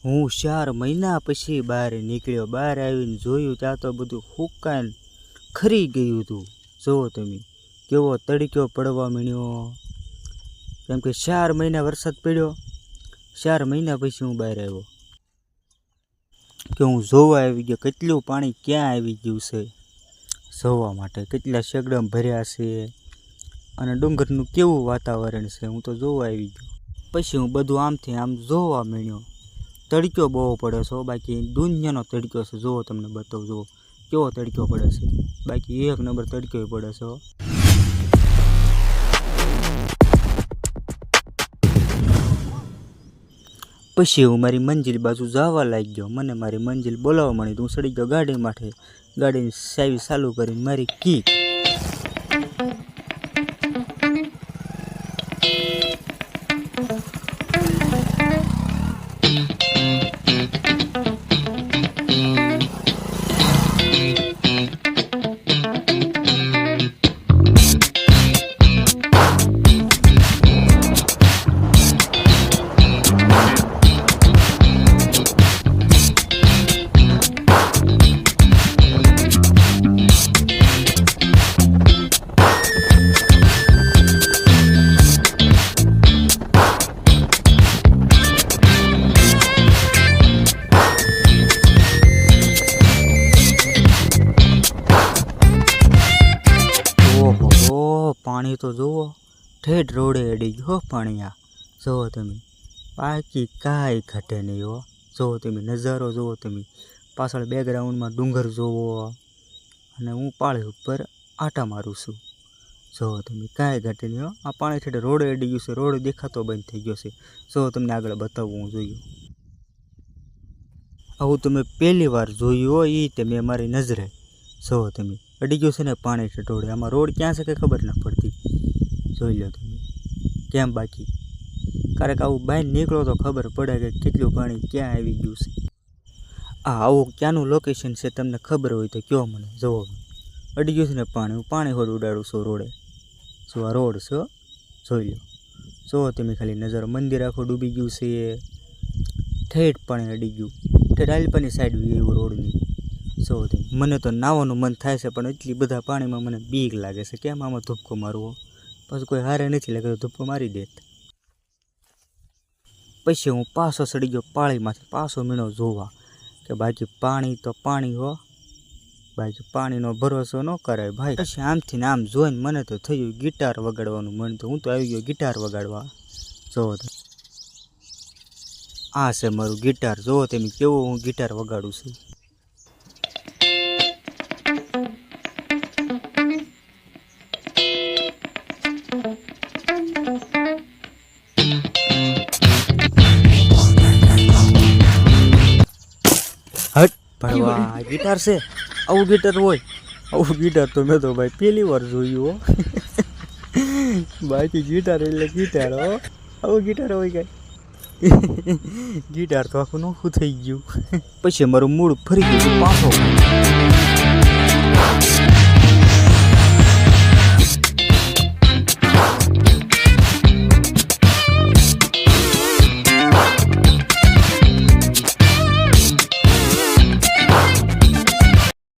હું 4 મહિના પછી બહાર નીકળ્યો. બહાર આવીને જોયું ત્યાં તો બધું હુકાઈને ખરી ગયું હતું. જુઓ તમે કેવો તડક્યો પડવા માંડ્યો. કેમ કે 4 મહિના વરસાદ પડ્યો. 4 મહિના પછી હું બહાર આવ્યો કે હું જોવા આવી ગયો કેટલું પાણી ક્યાં આવી ગયું છે. જોવા માટે કેટલા શેગડમ ભર્યા છે અને ડુંગરનું કેવું વાતાવરણ છે. હું તો જોવા આવી ગયો. પછી હું બધું આમથી આમ જોવા માંડ્યો. તડક્યો બહુ પડે છે. બાકી દુનિયાનો તડક્યો છે. જુઓ તમને બતાવું. જુઓ કેવો તડક્યો પડે છે. બાકી એક નંબર તડક્યો પડે છે. પછી હું મારી મંજિલ બાજુ જવા લાગ્યો. મને મારી મંજિલ બોલાવવા માંડી. હું સડી ગયો ગાડી માટે. ગાડીની ચાવી ચાલુ કરીને મારી કી પાણી તો જુઓ ઠેઠ રોડે અડી ગયો પાણી. આ જુઓ તમે બાકી કાંઈ ઘટે નહીં હો. જુઓ તમે નજારો જુઓ તમે. પાછળ બેકગ્રાઉન્ડમાં ડુંગર જુઓ અને હું પાળી ઉપર આટા મારું છું. જુઓ તમે કાંઈ ઘટે નહીં હો. આ પાણી ઠેઠ રોડે અડી ગયું છે. રોડ દેખાતો બંધ થઈ ગયો છે. જુઓ તમને આગળ બતાવવું હું જોયું. આવું તમે પહેલી વાર જોયું હોય એ તમે મારી નજરે. જુઓ તમે અડી ગયું છે ને પાણી ઠેઠોડે. આમાં રોડ ક્યાં છે કે ખબર ના પડતી. જોઈ લો તમે કેમ. બાકી ક્યારેક આવું બહાર નીકળો તો ખબર પડે કે કેટલું પાણી ક્યાં આવી ગયું છે. આવું ક્યાંનું લોકેશન છે તમને ખબર હોય તો કહો મને. જુઓ અડી ગયું છે ને પાણી. હું પાણી હોડ ઉડાડું છું રોડે. શું આ રોડ છે. જોઈ લો. જુઓ તમે ખાલી નજર. મંદિર આખું ડૂબી ગયું છે. ઠેઠ પાણી અડી ગયું. ઠેઠ આલપાની સાઈડ એવું રોડની. જુઓ તમે મને તો નાવાનું મન થાય છે પણ એટલી બધા પાણીમાં મને બીક લાગે છે. કેમ આમાં ધૂપકો મારવો. પછી કોઈ હારે નથી લાગે તો ધૂપકો મારી દેત. પછી હું પાછો સડી ગયો પાળીમાંથી. પાછો મીણો જોવા કે બાકી પાણી તો પાણી હો. બાકી પાણીનો ભરોસો ન કરાય ભાઈ. પછી આમથી ને આમ જોઈને મને તો થયું ગિટાર વગાડવાનું મન. તો હું તો આવી ગયો ગિટાર વગાડવા. જુઓ તમે આ છે મારું ગિટાર. જુઓ તમે કેવું હું ગિટાર વગાડું છું. ભણવા ગિટાર છે. આવું ગિટાર હોય. આવું ગિટાર તો મેં તો ભાઈ પહેલી વાર જોયું હો. બાકી ગિટાર એટલે ગિટાર હો. આવું ગિટાર હોય કાંઈ. ગિટાર તો આખું નોખું થઈ ગયું. પછી મારું મૂડ ફરી ગયું પાછો.